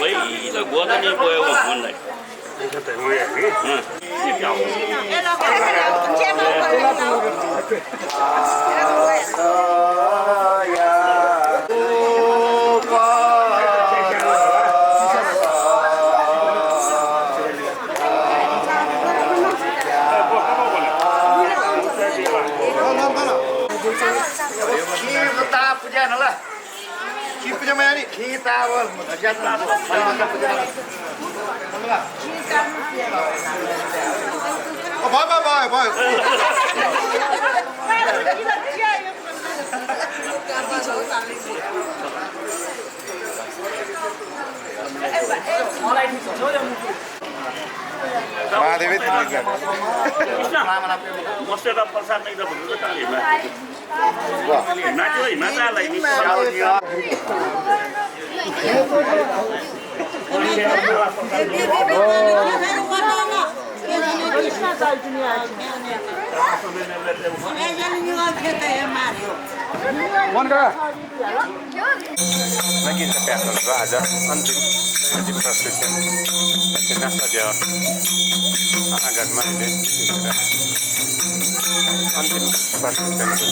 पहिला गोदानी गयो मनलाई महादेवी मसेर प्रसाद नै त भन्नु त माथि मातालाई Naging teatro ba aja anjing di prostitusi kenapa dia agak mana deh anjing prostitusi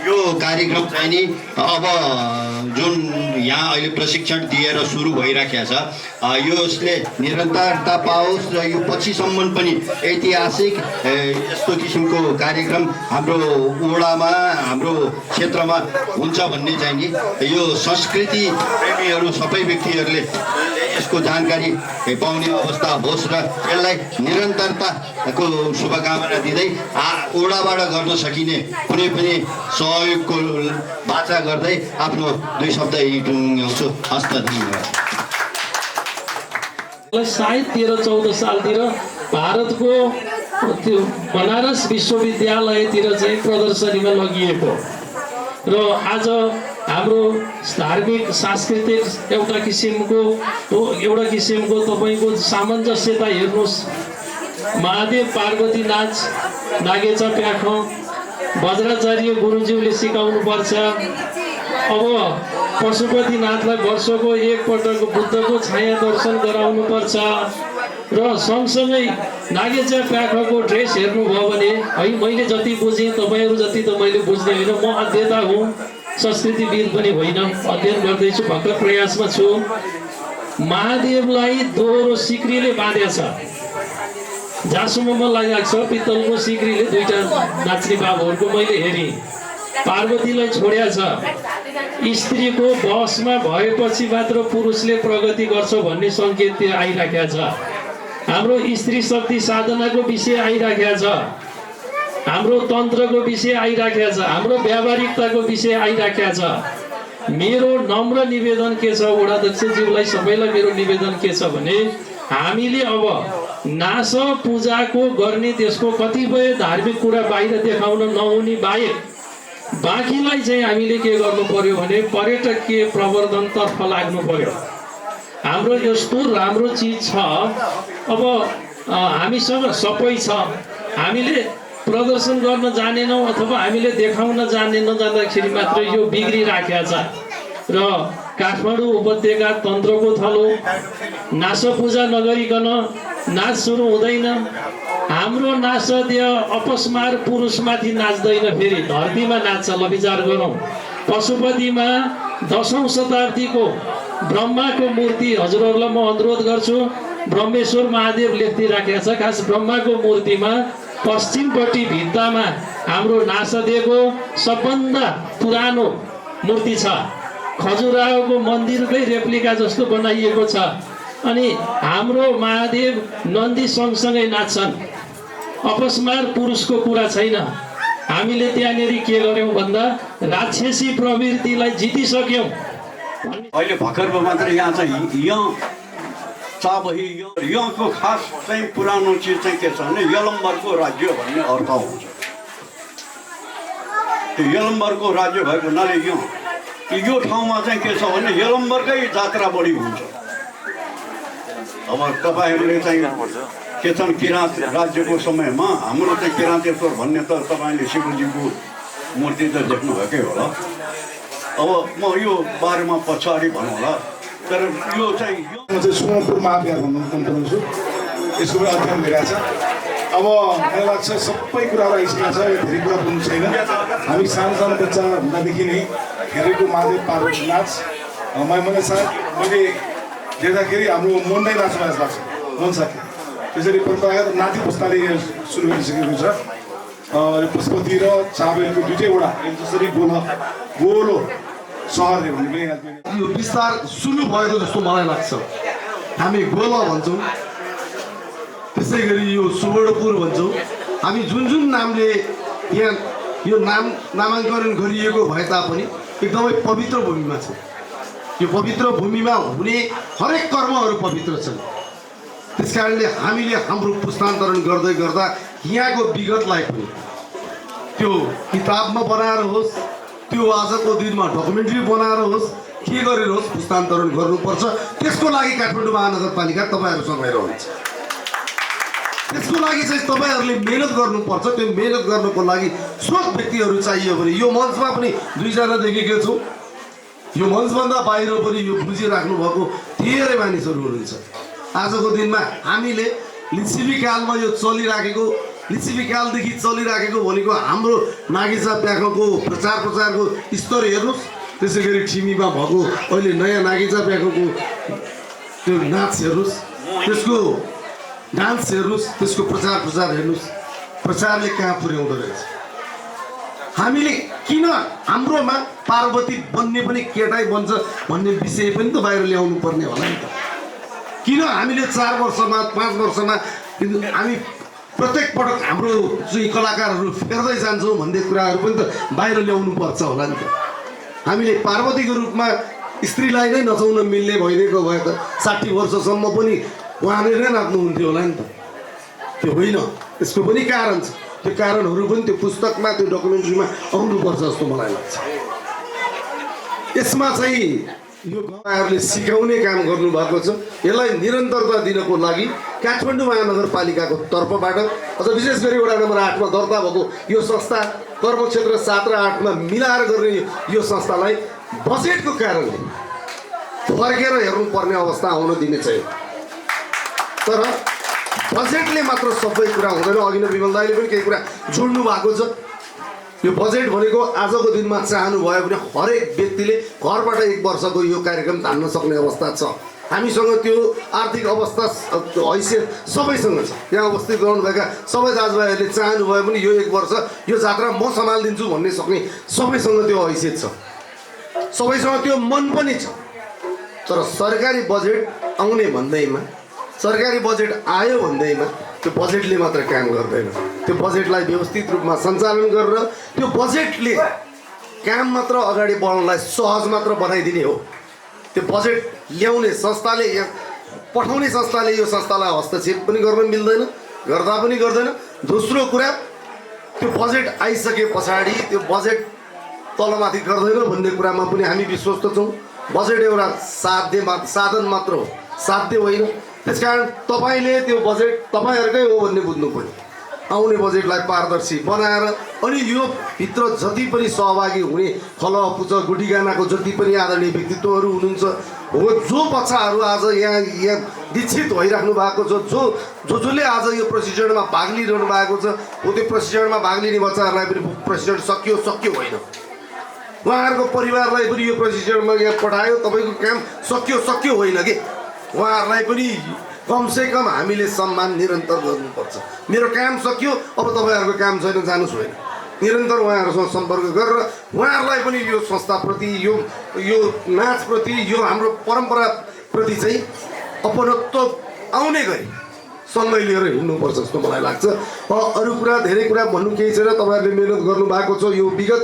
यो कार्यक्रम चाहिँ नि अब जुन यहाँ अहिले प्रशिक्षण दिएर सुरु भइराखेको छ यसले निरन्तरता पाओस् र यो पछिसम्म पनि ऐतिहासिक यस्तो किसिमको कार्यक्रम हाम्रो वडामा हाम्रो क्षेत्रमा हुन्छ भन्ने चाहिँ नि यो संस्कृति प्रेमीहरू सबै व्यक्तिहरूले यसको जानकारी पाउने अवस्था होस् र यसलाई निरन्तरताको शुभकामना दिँदै वडाबाट गर्न सकिने कुनै पनि सहयोगको बाचा गर्दै आफ्नो 2 शब्द यही टुङ्ग्याउँछु। हस्त धन्यवाद। सायद 13-14 सालतिर भारतको त्यो बनारस विश्वविद्यालयतिर चाहिँ प्रदर्शनीमा लगिएको र आज हाम्रो धार्मिक सांस्कृतिक एउटा किसिमको तपाईँको सामञ्जस्यता हेर्नुहोस्। महादेव पार्वती नाच, नागेचा प्याख, वज्राचार्य गुरुज्यूले सिकाउनु पर्छ। अब पशुपतिनाथलाई वर्षको एकपटक बुद्धको छाया दर्शन गराउनु पर्छ र सँगसँगै नागेचा प्याखको ड्रेस हेर्नुभयो भने है मैले जति बुझेँ तपाईँहरू जति त मैले बुझ्ने होइन। म अध्येता हुँ, संस्कृतिविद पनि होइन, अध्ययन गर्दैछु, भर्खर प्रयासमा छु। महादेवलाई दोहोरो सिक्रीले बाँधेको छ। जहाँसम्म मलाई लाग्छ पित्तलको सिक्रीले 2टा नाच्ने बाबुहरूको मैले हेरेँ। पार्वतीलाई छोड्या छ। स्त्रीको बसमा भएपछि मात्र पुरुषले प्रगति गर्छ भन्ने सङ्केत आइराखेको छ। हाम्रो स्त्री शक्ति साधनाको विषय आइराखेको छ। हाम्रो तन्त्रको विषय आइराखेको छ। हाम्रो व्यावहारिकताको विषय आइराखेको छ। मेरो नम्र निवेदन के छ वडाध्यक्षज्यूलाई, सबैलाई मेरो निवेदन के छ भने हामीले अब नाश पूजाको गर्ने त्यसको कतिपय धार्मिक कुरा बाहिर देखाउन नहुने बाहेक बाँकीलाई चाहिँ हामीले के गर्नु पर्यो भने पर्यटकीय प्रवर्धनतर्फ लाग्नु पर्यो। हाम्रो यस्तो राम्रो चिज छ, अब हामीसँग सबै छ, हामीले प्रदर्शन गर्न जानेनौँ अथवा हामीले देखाउन नजान्दाखेरि मात्र यो बिग्रिराखेको छ। र काठमाडौँ उपत्यका तन्त्रको थलो, नाच पूजा नगरिकन नाच सुरु हुँदैन। हाम्रो नाचदेय अपस्मार पुरुषमाथि नाच्दैन, फेरि धरतीमा नाच्छ। ल विचार गरौँ। पशुपतिमा 10औं शताब्दीको ब्रह्माको मूर्ति, हजुरहरूलाई म अनुरोध गर्छु, ब्रह्मेश्वर महादेव लेखिदिइराखेको छ। खास ब्रह्माको मूर्तिमा पश्चिमपट्टि भित्तामा हाम्रो नाचदेवको सबभन्दा पुरानो मूर्ति छ। खजुराहोको मन्दिरकै रेप्लिका जस्तो बनाइएको छ। अनि हाम्रो महादेव नन्दी सँगसँगै नाच्छन्। अपस्मार पुरुषको कुरा छैन। हामीले त्यहाँनिर के गर्यौँ भन्दा राक्षसी प्रवृत्तिलाई जितिसक्यौँ। अहिले भर्खरको मात्र यहाँ चाहिँ चाबही यहाँको खास चाहिँ पुरानो चिज चाहिँ के छ भने यलम्बरको राज्य भन्ने अर्थ हुन्छ। त्यो यलम्बरको राज्य भएको हुनाले यो ठाउँमा चाहिँ के छ भने यलम्बरकै जात्रा बढी हुन्छ। अब तपाईँहरूले चाहिँ के छन् किराँत राज्यको समयमा हाम्रो चाहिँ किराँतेश्वर भन्ने त तपाईँले शिवजीको मूर्ति त देख्नुभएकै होला। अब म यो बारेमा पछाडि भनौँला, तर यो चाहिँ सुमपुर महाविहार भन्नु छु, यसको पनि अध्ययन भइरहेछ। अब मलाई लाग्छ सबै कुराहरू आइसकेको छ, धेरै कुरा बोल्नु छैन। हामी सानो सानो बच्चा हुँदादेखि नै हेरेको महादेव पार्वती नाच मैले सायद मैले देख्दाखेरि हाम्रो मनै नाच्नु जस्तो लाग्छ, मन साथी। त्यसरी परम्परागत नाति पुस्ताले सुरु गरिसकेको छ। पशुपति र चाबेलको दुईटैवटा जसरी गोलो सहरले भन्ने पनि यो विस्तार सुरु भएको जस्तो मलाई लाग्छ। हामी गोला भन्छौँ, त्यसै गरी यो सुवर्णपुर भन्छौँ। हामी जुन जुन नामले यहाँ यो नामाङ्कन गरिएको भए तापनि एकदमै पवित्र भूमिमा छ। यो पवित्र भूमिमा हुने हरेक कर्महरू पवित्र छन्। त्यस कारणले हामीले हाम्रो पुस्तान्तरण गर्दै गर्दा यहाँको विगतलाई पनि त्यो किताबमा बनाएर होस्, त्यो आजको दिनमा डकुमेन्ट्री बनाएर होस्, के गरेर होस् पुस्तान्तरण गर्नुपर्छ। त्यसको लागि काठमाडौँ महानगरपालिका तपाईँहरूसँगै रहन्छ। त्यसको लागि चाहिँ तपाईँहरूले मेहनत गर्नुपर्छ। त्यो मेहनत गर्नको लागि स्रोत व्यक्तिहरू चाहियो भने यो मञ्चमा पनि 2 जना देखेको छौँ। यो मञ्चभन्दा बाहिर पनि यो बुझिराख्नु भएको धेरै मानिसहरू हुनुहुन्छ। आजको दिनमा हामीले लिच्छिवीकालमा यो चलिराखेको, लिच्छिवीकालदेखि चलिराखेको भनेको हाम्रो नागिचा प्याखोको प्रचारको स्तर हेर्नुहोस्। त्यसै गरी ठिमीमा भएको अहिले नयाँ नागिचा प्याखोको त्यो नाच हेर्नुहोस्, त्यसको डान्स हेर्नुहोस्, त्यसको प्रचार हेर्नुहोस्। प्रचारले कहाँ पुर्याउँदो रहेछ। हामीले किन हाम्रोमा पार्वती बन्ने पनि केटै बन्छ भन्ने विषय पनि त बाहिर ल्याउनु पर्ने होला नि त। किन हामीले 4 वर्षमा 5 वर्षमा हामी प्रत्येक पटक हाम्रो चाहिँ कलाकारहरू फेर्दै जान्छौँ भन्ने कुराहरू पनि त बाहिर ल्याउनु पर्छ होला नि त। हामीले पार्वतीको रूपमा स्त्रीलाई नै नचाउन मिल्ने भइदिएको भए त 60 वर्षसम्म पनि उहाँले नै नाच्नुहुन्थ्यो होला नि त। त्यो होइन, यसको पनि कारण छ। त्यो कारणहरू पनि त्यो पुस्तकमा, त्यो डकुमेन्ट्रीमा आउनुपर्छ जस्तो मलाई लाग्छ। यसमा चाहिँ यो गाउँहरूले सिकाउने काम गर्नुभएको छ। यसलाई निरन्तरता दिनको लागि काठमाडौँ महानगरपालिकाको तर्फबाट अझ विशेष गरी वडा नम्बर 8मा दर्ता भएको यो संस्था कर्मक्षेत्र 7 र 8मा मिलाएर गर्ने यो संस्थालाई बजेटको कारणले फर्केर हेर्नुपर्ने अवस्था आउन दिने छैन। तर बजेटले मात्र सबै कुरा हुँदैन। अघि नै विमल दाइले पनि केही कुरा जोड्नु भएको छ। यो बजेट भनेको आजको दिनमा चाहनुभयो भने हरेक व्यक्तिले घरबाट 1 वर्षको यो कार्यक्रम धान्न सक्ने अवस्था छ। हामीसँग त्यो आर्थिक अवस्था हैसियत सबैसँग छ। यहाँ उपस्थित गर्नुभएका सबै दाजुभाइहरूले चाहनुभयो भने यो 1 वर्ष यो जात्रा म सम्हालिदिन्छु भन्ने सक्ने सबैसँग त्यो हैसियत छ, सबैसँग त्यो मन पनि छ। तर सरकारी बजेट आउने भन्दैमा, सरकारी बजेट आयो भन्दैमा त्यो बजेटले मात्र काम गर्दैन। त्यो बजेटलाई व्यवस्थित रूपमा सञ्चालन गरेर त्यो बजेटले काम मात्र अगाडि बढाउनलाई सहज मात्र बनाइदिने हो। त्यो बजेट ल्याउने संस्थाले, पठाउने संस्थाले यो संस्थालाई हस्तक्षेप पनि गर्न मिल्दैन, गर्दा पनि गर्दैन। दोस्रो कुरा, त्यो बजेट आइसके पछाडि त्यो बजेट तलमाथि गर्दैन भन्ने कुरामा पनि हामी विश्वस्त छौँ। बजेट एउटा साधन मात्र हो, साध्य होइन। त्यसकारण तपाईँले त्यो बजेट तपाईँहरूकै हो भन्ने बुझ्नु पर्यो। आउने बजेटलाई पारदर्शी बनाएर अनि यो भित्र जति पनि सहभागी हुने खलपुच गुडीगानाको जति पनि आदरणीय व्यक्तित्वहरू हुनुहुन्छ हो, जो बच्चाहरू आज यहाँ दीक्षित भइराख्नु भएको छ, जसले आज यो प्रशिक्षणमा भाग लिइरहनु भएको छ, हो त्यो प्रशिक्षणमा भाग लिने बच्चाहरूलाई पनि प्रशिक्षण सकियो होइन। उहाँहरूको परिवारलाई पनि यो प्रशिक्षणमा यहाँ पठायो, तपाईँको काम सकियो होइन कि। उहाँहरूलाई पनि कमसेकम हामीले सम्मान निरन्तर गर्नुपर्छ। मेरो काम सकियो, अब तपाईँहरूको काम छैन, जानुहोस् होइन। निरन्तर उहाँहरूसँग सम्पर्क गरेर उहाँहरूलाई पनि यो संस्थाप्रति, यो नाचप्रति, यो हाम्रो परम्पराप्रति चाहिँ अपनत्व आउने गरी सँगै लिएर हिँड्नुपर्छ जस्तो मलाई लाग्छ। अरू कुरा धेरै कुरा भन्नु केही छैन। तपाईँहरूले मिहिनेत गर्नुभएको छ। यो विगत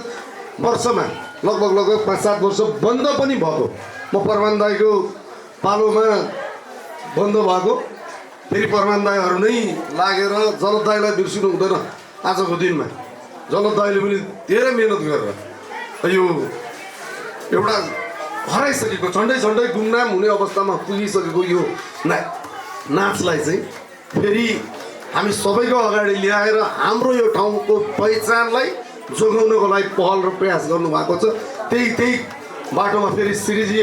वर्षमा लगभग 5-7 वर्ष बन्द पनि भएको, म परमान दाईको पालोमा बन्द भएको, फेरि परमान दाईहरू नै लागेर जलद दाईलाई बिर्सिनु हुँदैन। आजको दिनमा जलद दाईले पनि धेरै मिहिनेत गरेर यो एउटा हराइसकेको, झन्डै गुमनाम हुने अवस्थामा पुगिसकेको यो नाचलाई चाहिँ फेरि हामी सबैको अगाडि ल्याएर हाम्रो यो ठाउँको पहिचानलाई जोगाउनको लागि पहल र प्रयास गर्नुभएको छ। त्यही बाटोमा फेरि श्रीजी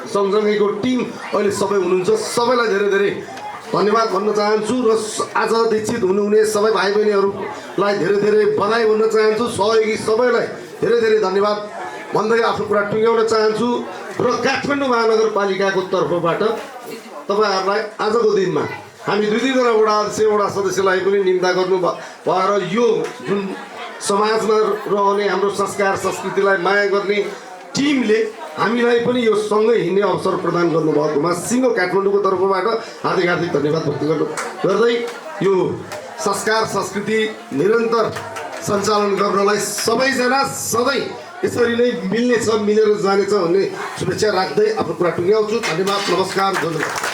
सँगसँगैको टिम अहिले सबै हुनुहुन्छ। सबैलाई धेरै धन्यवाद भन्न चाहन्छु र आज दीक्षित हुनुहुने सबै भाइ बहिनीहरूलाई धेरै धेरै बधाई भन्न चाहन्छु। सहयोगी सबैलाई धेरै धेरै धन्यवाद भन्दै आफ्नो कुरा टुङ्ग्याउन चाहन्छु र काठमाडौँ महानगरपालिकाको तर्फबाट तपाईँहरूलाई आजको दिनमा हामी दुई दुईजना वडा अध्यक्ष वडा सदस्यलाई पनि निम्ता गर्नु भएर यो जुन समाजमा रहने हाम्रो संस्कार संस्कृतिलाई माया गर्ने टिमले हामीलाई पनि यो सँगै हिँड्ने अवसर प्रदान गर्नुभएकोमा सिङ्गो काठमाडौँको तर्फबाट हार्दिक हार्दिक धन्यवाद व्यक्त गर्दै यो संस्कार संस्कृति निरन्तर सञ्चालन गर्नलाई सबैजना सधैँ यसरी नै मिल्नेछ मिलेर जानेछ भन्ने शुभेच्छा राख्दै आफ्नो कुरा टुङ्ग्याउँछु। धन्यवाद, नमस्कार, धन्यवाद।